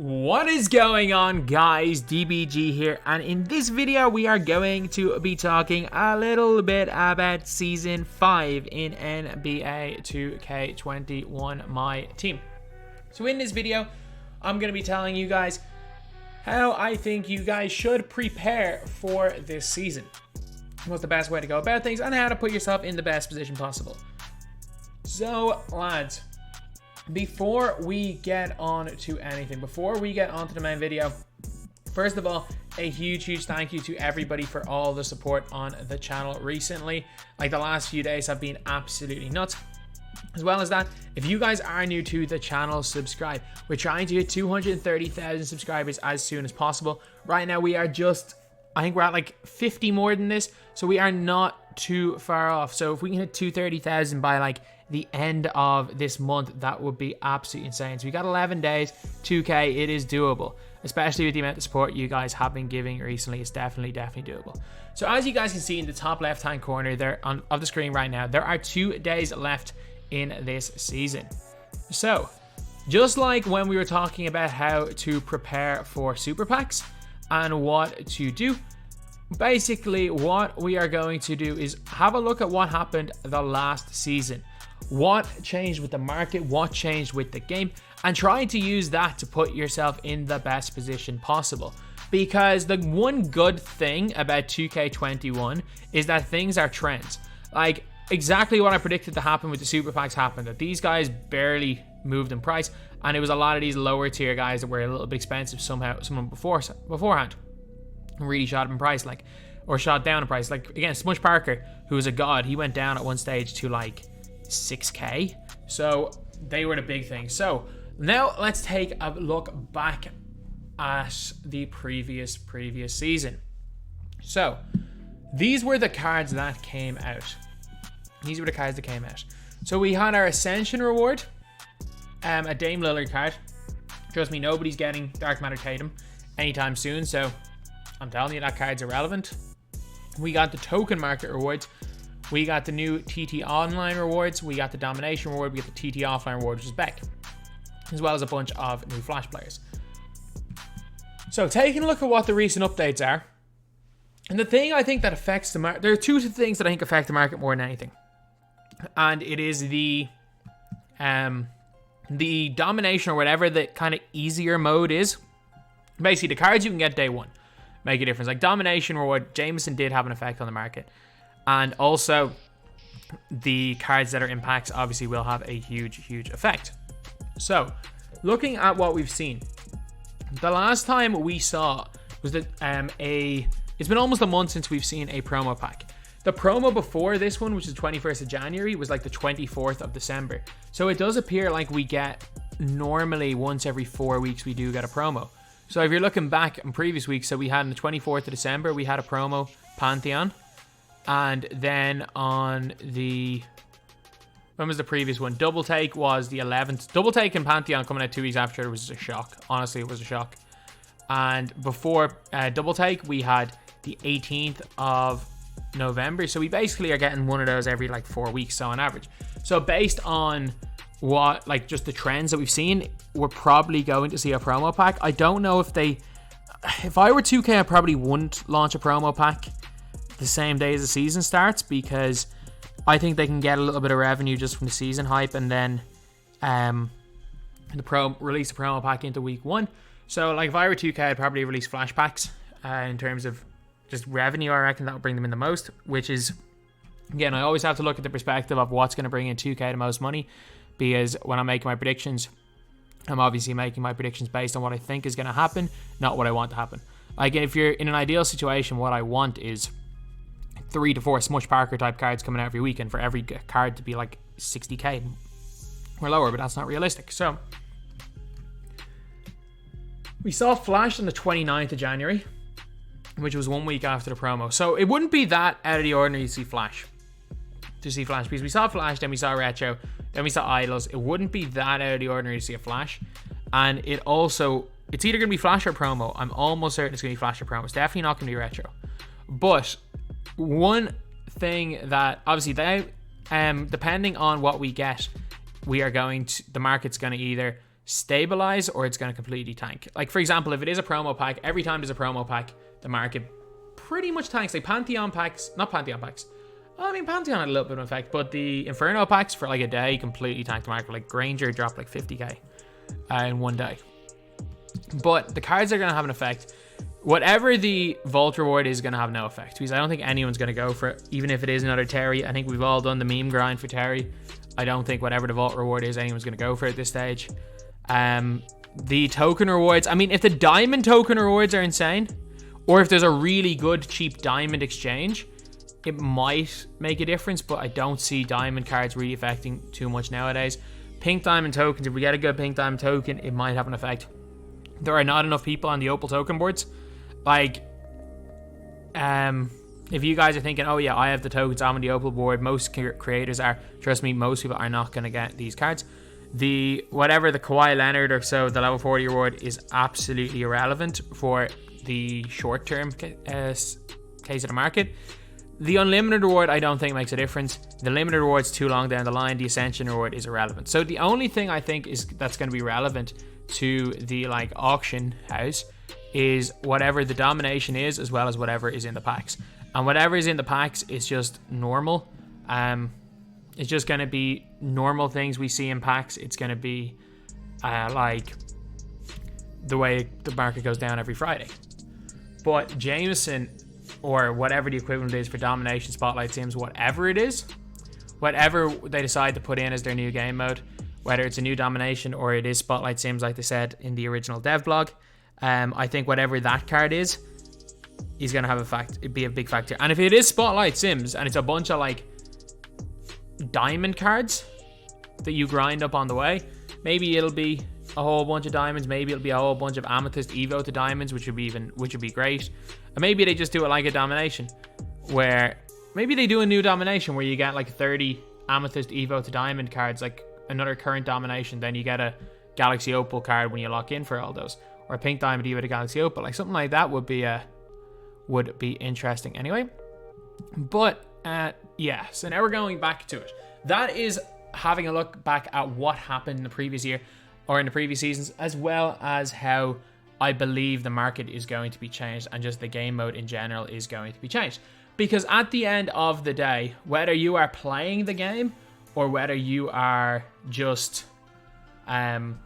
What is going on, guys? DBG here, and in this video we are going to be talking a little bit about Season 5 in NBA 2K21 MyTEAM. So in this video, I'm going to be telling you guys how I think you guys should prepare for this season. What's the best way to go about things, and how to put yourself in the best position possible. So, lads, before we get on to anything, before we get on to the main video, first of all, a huge thank you to everybody for all the support on the channel recently. Like, the last few days have been absolutely nuts. As well as that, if you guys are new to the channel, subscribe. We're trying to hit 230,000 subscribers as soon as possible. Right now we are just, I think we're at like 50 more than this, so we are not too far off. So if we can hit 230,000 by like the end of this month, that would be absolutely insane. So we got 11 days, 2K, it is doable, especially with the amount of support you guys have been giving recently. It's definitely doable. So as you guys can see in the top left hand corner there of the screen right now, there are 2 days left in this season. So just like when we were talking about how to prepare for super packs and what to do, basically what we are going to do is have a look at what happened the last season. What changed with the market, what changed with the game, and trying to use that to put yourself in the best position possible. Because the one good thing about 2K21 is that things are trends. Like, exactly what I predicted to happen with the super packs happened, that these guys barely moved in price, and it was a lot of these lower tier guys that were a little bit expensive someone beforehand really shot up in price, like, or shot down in price. Like, again, Smush Parker, who was a god, he went down at one stage to like 6k. So they were the big thing. So now let's take a look back at the previous season. So these were the cards that came out. So we had our Ascension reward, a Dame Lillard card. Trust me, nobody's getting Dark Matter Tatum anytime soon, so I'm telling you, that card's irrelevant. We got the token market rewards. We got the new TT online rewards. We got the domination reward. We got the TT offline reward, which is Beck, as well as a bunch of new flash players. So taking a look at what the recent updates are, and the thing I think that affects the market, there are two things that I think affect the market more than anything. And it is the domination, or whatever the kind of easier mode is. Basically, the cards you can get day one make a difference. Like domination reward, Jameson did have an effect on the market. And also, the cards that are impacts obviously will have a huge effect. So, looking at what we've seen, the last time we saw was that it's been almost a month since we've seen a promo pack. The promo before this one, which is 21st of January, was like the 24th of December. So it does appear like we get, normally once every 4 weeks, we do get a promo. So if you're looking back in previous weeks, so we had on the 24th of December, we had a promo Pantheon. And then on the, when was the previous one? Double Take was the 11th. Double Take and Pantheon coming out 2 weeks after, it was a shock. Honestly, it was a shock. And before Double Take, we had the 18th of November. So we basically are getting one of those every like 4 weeks, so on average. So based on what, like, just the trends that we've seen, we're probably going to see a promo pack. I don't know if I were 2K, I probably wouldn't launch a promo pack the same day as the season starts, because I think they can get a little bit of revenue just from the season hype, and then release a promo pack into week 1. So like if I were 2K, I'd probably release flash packs in terms of just revenue. I reckon that would bring them in the most, which is, again, I always have to look at the perspective of what's going to bring in 2K the most money, because when I'm making my predictions, I'm obviously making my predictions based on what I think is going to happen, not what I want to happen. Like, if you're in an ideal situation, what I want is 3 to 4 Smush Parker type cards coming out every week, and for every card to be like 60k or lower, but that's not realistic. So we saw Flash on the 29th of January, which was 1 week after the promo. So it wouldn't be that out of the ordinary to see Flash, because we saw Flash, then we saw Retro, then we saw Idols. It wouldn't be that out of the ordinary to see a Flash. And it's either going to be Flash or promo. I'm almost certain it's going to be Flash or promo. It's definitely not going to be Retro. But one thing that obviously depending on what we get, the market's going to either stabilize or it's going to completely tank. Like, for example, if it is a promo pack, every time there's a promo pack, the market pretty much tanks. Like Pantheon packs, not Pantheon packs. I mean, Pantheon had a little bit of an effect, but the Inferno packs for like a day completely tanked the market. Like Granger dropped like 50k in one day. But the cards are going to have an effect. Whatever the Vault reward is going to have no effect, because I don't think anyone's going to go for it, even if it is another Terry. I think we've all done the meme grind for Terry. I don't think whatever the Vault reward is, anyone's going to go for it at this stage. The token rewards, I mean, if the diamond token rewards are insane, or if there's a really good cheap diamond exchange, it might make a difference, but I don't see diamond cards really affecting too much nowadays. Pink diamond tokens, if we get a good pink diamond token, it might have an effect. There are not enough people on the opal token boards. Like, if you guys are thinking, oh yeah, I have the tokens, I'm on the opal board, most creators are, trust me, most people are not going to get these cards. Whatever the Kawhi Leonard or so, the level 40 reward is absolutely irrelevant for the short term case of the market. The unlimited reward, I don't think makes a difference. The limited reward's too long down the line. The ascension reward is irrelevant. So the only thing I think is that's going to be relevant to the like auction house is whatever the domination is, as well as whatever is in the packs. And whatever is in the packs is just normal. It's just going to be normal things we see in packs. It's going to be like the way the market goes down every Friday. But Jameson, or whatever the equivalent is for domination, spotlight sims, whatever it is, whatever they decide to put in as their new game mode, whether it's a new domination or it is spotlight sims like they said in the original dev blog, I think whatever that card is going to have it'd be a big factor. And if it is spotlight sims and it's a bunch of like diamond cards that you grind up on the way, maybe it'll be a whole bunch of diamonds, maybe it'll be a whole bunch of amethyst evo to diamonds, which would be great. And maybe they just do it like a domination, where maybe they do a new domination where you get like 30 amethyst evo to diamond cards, like another current domination, then you get a galaxy opal card when you lock in for all those, or a pink diamond evo to galaxy opal, like something like that would be interesting anyway. But yeah, so now we're going back to it. That is having a look back at what happened in the previous year or in the previous seasons, as well as how I believe the market is going to be changed and just the game mode in general is going to be changed. Because at the end of the day, whether you are playing the game or whether you are just an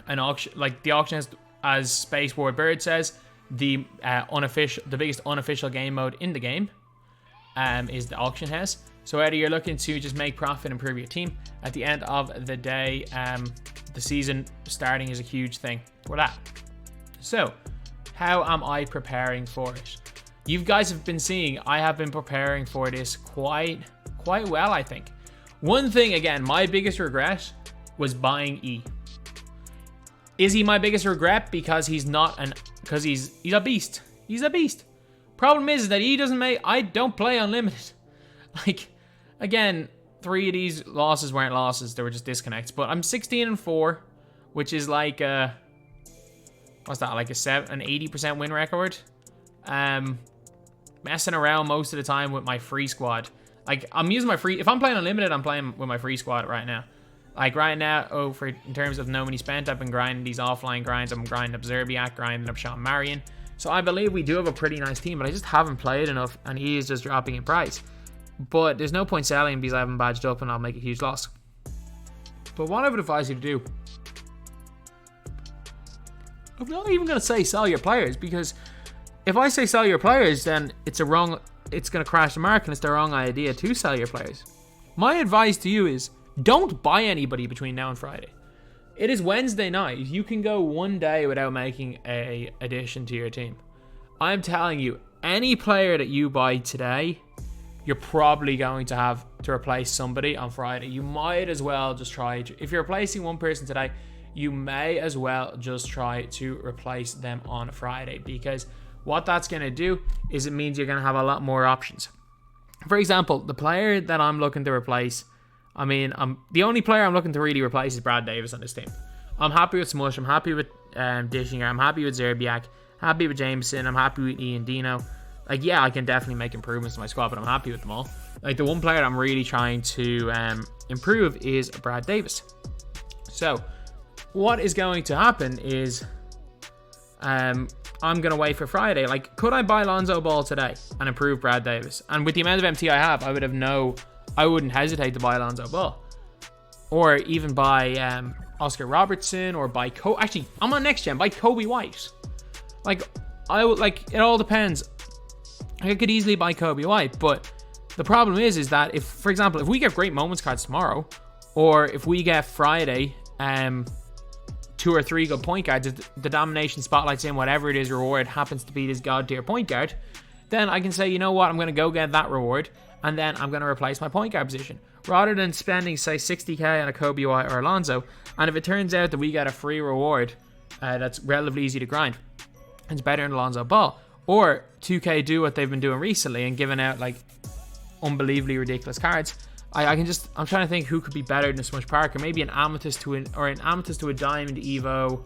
auction, like the auction, as Space Ward Bird says, the biggest unofficial game mode in the game is the auction house. So whether you're looking to just make profit, improve your team, at the end of the day, the season starting is a huge thing for that. So how am I preparing for it? You guys have been seeing I have been preparing for this quite well, I think. One thing, again, my biggest regret was buying E. Is he my biggest regret? Because he's not because he's a beast. He's a beast. Problem is that he doesn't make, I don't play unlimited. Like, again, 3 of these losses weren't losses, they were just disconnects. But I'm 16-4, which is like what's that, like an 80% win record. Messing around most of the time with my free squad. Like, I'm using my free, if I'm playing unlimited, I'm playing with my free squad right now. Like right now, in terms of no money spent, I've been grinding these offline grinds. I'm grinding up Zerbiak, grinding up Sean Marion. So I believe we do have a pretty nice team, but I just haven't played enough, and he is just dropping in price. But there's no point selling because I haven't badged up and I'll make a huge loss. But what I would advise you to do, I'm not even going to say sell your players, because if I say sell your players, then it's going to crash the market and it's the wrong idea to sell your players. My advice to you is don't buy anybody between now and Friday. It is Wednesday night. You can go one day without making a addition to your team. I'm telling you, any player that you buy today, you're probably going to have to replace somebody on Friday. You might as well just try to, if you're replacing one person today, you may as well just try to replace them on Friday, because what that's going to do is it means you're going to have a lot more options. For example, the player that I'm looking to replace, the only player I'm looking to really replace is Brad Davis on this team. I'm happy with Smush, I'm happy with Dishinger, I'm happy with Zerbiak, happy with Jameson, I'm happy with Ian Dino. Like, yeah, I can definitely make improvements to my squad, but I'm happy with them all. Like, the one player I'm really trying to improve is Brad Davis. So, what is going to happen is I'm going to wait for Friday. Like, could I buy Lonzo Ball today and improve Brad Davis? And with the amount of MT I have, I wouldn't hesitate to buy Lonzo Ball. Or even buy Oscar Robertson, or buy actually, I'm on next gen, buy Kobe White. Like, it all depends. I could easily buy Kobe White, but the problem is that if, for example, if we get great moments cards tomorrow, or if we get Friday, 2 or 3 good point guards, the domination spotlights in whatever it is reward happens to be this god tier point guard, then I can say, you know what, I'm going to go get that reward, and then I'm going to replace my point guard position, rather than spending, say, 60k on a Kobe White or Alonzo. And if it turns out that we get a free reward that's relatively easy to grind, it's better than Alonzo Ball. Or 2K do what they've been doing recently and giving out like unbelievably ridiculous cards. I'm trying to think who could be better than Smush Parker. Maybe an Amethyst to an Amethyst to a Diamond Evo.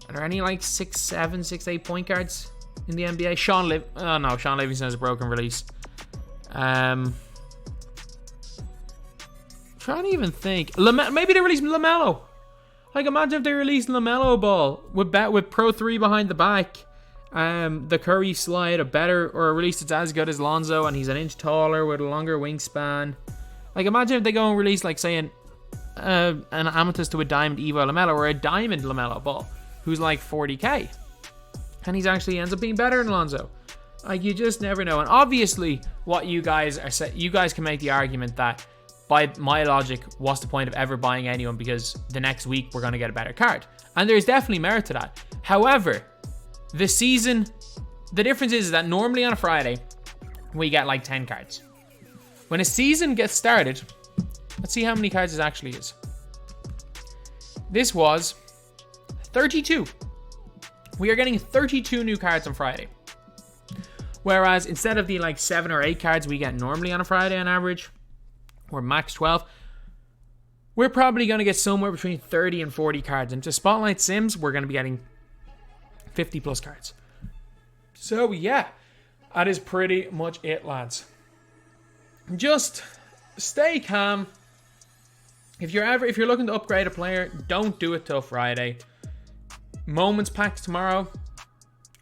Are there any like 6'7", 6'8" point guards in the NBA? Sean Livingston has a broken release. Trying to even think. Maybe they released LaMelo. Like, imagine if they released LaMelo Ball with Pro 3 behind the back. The Curry slide or released it's as good as Lonzo, and he's an inch taller with a longer wingspan. Like, imagine if they go and release, like, saying an Amethyst to a Diamond Evo LaMelo, or a Diamond LaMelo Ball, who's like 40k, and he's actually ends up being better than Lonzo. Like, you just never know. And obviously, what you guys are saying, you guys can make the argument that, by my logic, what's the point of ever buying anyone, because the next week we're going to get a better card. And there's definitely merit to that. However, the difference is that normally on a Friday, we get like 10 cards. When a season gets started, let's see how many cards it actually is. This was 32. We are getting 32 new cards on Friday. Whereas instead of the like 7 or 8 cards we get normally on a Friday on average, or max 12, we're probably going to get somewhere between 30 and 40 cards. And to Spotlight Sims, we're going to be getting 50 plus cards. So yeah, that is pretty much it, lads. Just stay calm. If you're looking to upgrade a player, don't do it till Friday. Moments packs tomorrow,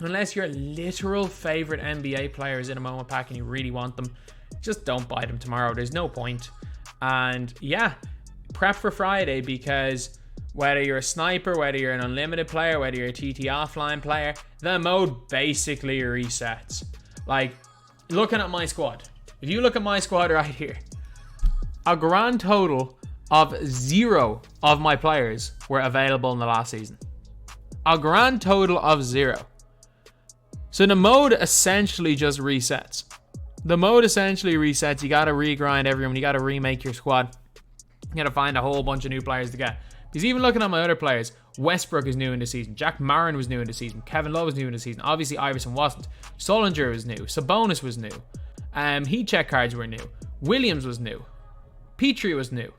unless your literal favorite NBA player is in a moment pack and you really want them, just don't buy them tomorrow. There's no point. And yeah, prep for Friday, because whether you're a sniper, whether you're an unlimited player, whether you're a TT offline player, the mode basically resets. Like, looking at my squad, if you look at my squad right here, a grand total of 0 of my players were available in the last season. A grand total of 0. So the mode essentially just resets. The mode essentially resets. You gotta regrind everyone. You gotta remake your squad. You gotta find a whole bunch of new players to get. Because even looking at my other players, Westbrook is new in the season. Jack Marin was new in the season. Kevin Love was new in the season. Obviously, Iverson wasn't. Solinger was new. Sabonis was new. Heat check cards were new. Williams was new. Petrie was new.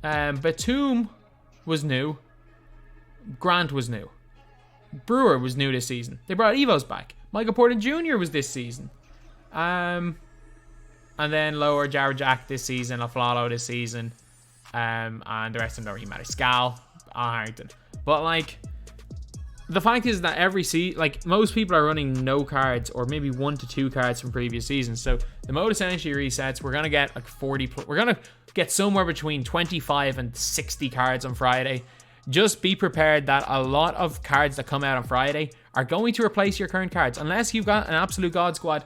Batum was new. Grant was new. Brewer was new this season. They brought Evos back. Michael Porter Jr. was this season. And then lower Jared Jack this season. Aflalo this season. And the rest of them don't really matter. Scal, Harrington. But like, the fact is that every season, like, most people are running no cards, or maybe 1 to 2 cards from previous seasons. So the mode essentially resets. We're gonna get like 40. We're gonna get somewhere between 25 and 60 cards on Friday. Just be prepared that a lot of cards that come out on Friday are going to replace your current cards, unless you've got an absolute god squad.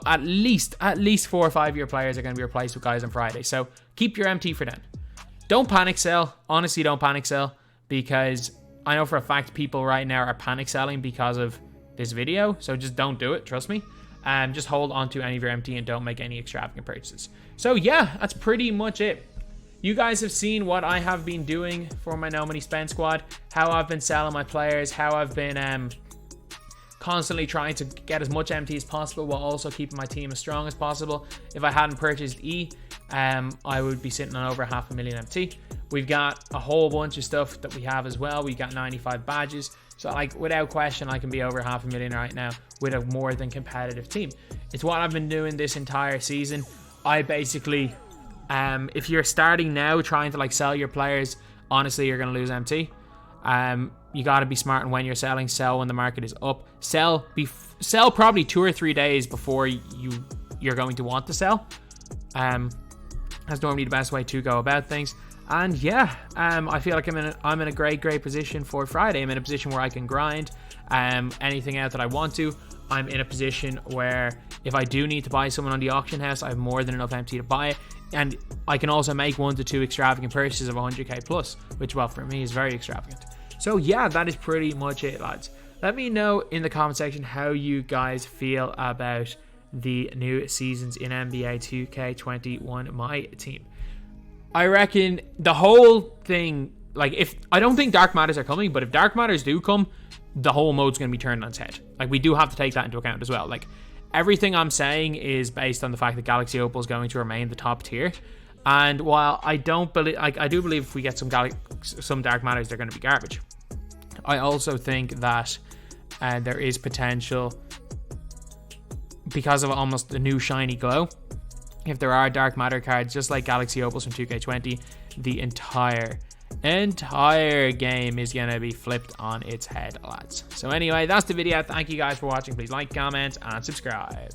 At least 4 or 5 year players are going to be replaced with guys on Friday. So keep your MT for then. Don't panic sell. Honestly, don't panic sell, because I know for a fact people right now are panic selling because of this video. So just don't do it. Trust me. Just hold on to any of your MT and don't make any extravagant purchases. So yeah, that's pretty much it. You guys have seen what I have been doing for my No Money Spend squad, how I've been selling my players, how I've been constantly trying to get as much MT as possible while also keeping my team as strong as possible. If I hadn't purchased E, I would be sitting on over 500,000 MT. We've got a whole bunch of stuff that we have as well. We got 95 badges. So like, without question, I can be over 500,000 right now with a more than competitive team. It's what I've been doing this entire season. I basically... if you're starting now trying to like sell your players, honestly, you're going to lose MT. You got to be smart, and when you're selling, sell when the market is up. Sell probably 2 or 3 days before you're going to want to sell. That's normally the best way to go about things. And yeah, I feel like I'm in a great position for Friday. I'm in a position where I can grind anything out that I want to. I'm in a position where if I do need to buy someone on the auction house, I have more than enough MT to buy it. And I can also make 1 to 2 extravagant purchases of 100k plus, which, well, for me is very extravagant. So yeah, that is pretty much it, lads. Let me know in the comment section how you guys feel about the new seasons in NBA 2K21 MyTEAM. I reckon the whole thing, like, I don't think Dark Matters are coming, but if Dark Matters do come, the whole mode's going to be turned on its head. Like, we do have to take that into account as well. Like, everything I'm saying is based on the fact that Galaxy Opal is going to remain the top tier. And while I don't believe, I do believe if we get some Dark Matters, they're going to be garbage. I also think that there is potential because of almost the new shiny glow. If there are Dark Matter cards, just like Galaxy Opals from 2K20, the entire game is going to be flipped on its head, lads. So anyway, that's the video. Thank you guys for watching. Please like, comment, and subscribe.